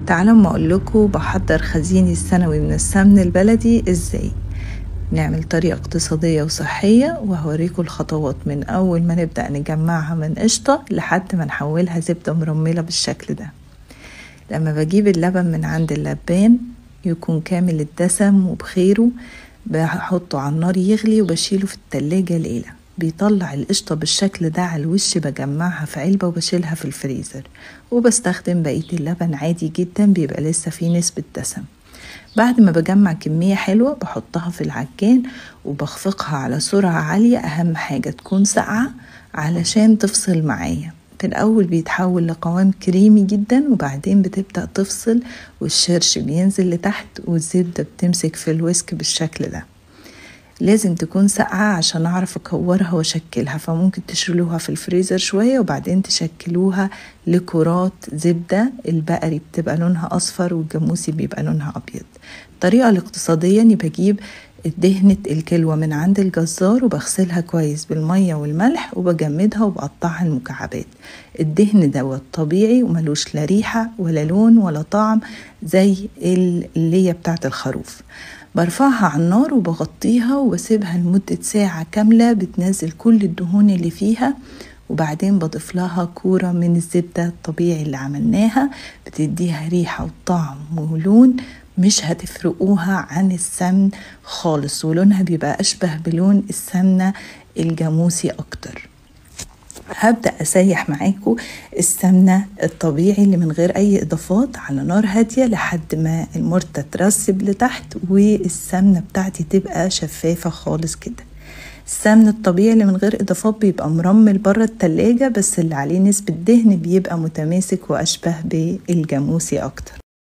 تعالوا اما اقولكوا بحضر خزيني السنوي من السمن البلدي ازاي. نعمل طريقة اقتصادية وصحية وهوريكوا الخطوات من اول ما نبدأ نجمعها من قشطة لحد ما نحولها زبدة مرملة بالشكل ده. لما بجيب اللبن من عند اللبان يكون كامل الدسم وبخيره بحطه على النار يغلي وبشيله في التلاجة ليلة. بيطلع القشطة بالشكل ده على الوش، بجمعها في علبة وبشيلها في الفريزر، وبستخدم بقية اللبن عادي جدا بيبقى لسه فيه نسبة دسم. بعد ما بجمع كمية حلوة بحطها في العجان وبخفقها على سرعة عالية، أهم حاجة تكون ساقعة علشان تفصل معايا. في الأول بيتحول لقوام كريمي جدا وبعدين بتبدأ تفصل والشرش بينزل لتحت والزبدة بتمسك في الويسك بالشكل ده. لازم تكون ساقعة عشان أعرف أكورها وأشكلها، فممكن تشيلوها في الفريزر شوية وبعدين تشكلوها لكرات زبدة. البقري بتبقى لونها أصفر والجاموسي بيبقى لونها أبيض. الطريقة الاقتصادية إني بجيب دهنة الكلوة من عند الجزار وبغسلها كويس بالمية والملح وبجمدها وبقطعها المكعبات. الدهن ده طبيعي وملوش لا ريحة ولا لون ولا طعم زي اللي هي بتاعت الخروف. برفعها على النار وبغطيها وبسيبها لمدة ساعة كاملة بتنزل كل الدهون اللي فيها، وبعدين بضيف لها كورة من الزبدة الطبيعي اللي عملناها، بتديها ريحة وطعم ولون مش هتفرقوها عن السمن خالص، ولونها بيبقى أشبه بلون السمنة الجاموسي أكتر. هبدأ أسيح معاكم السمنة الطبيعي اللي من غير أي إضافات على نار هادية لحد ما المرتة ترسب لتحت والسمنة بتاعتي تبقى شفافة خالص كده. السمن الطبيعي اللي من غير إضافات بيبقى مرمل بره التلاجة، بس اللي عليه نسبة دهن بيبقى متماسك وأشبه بالجاموسي أكتر.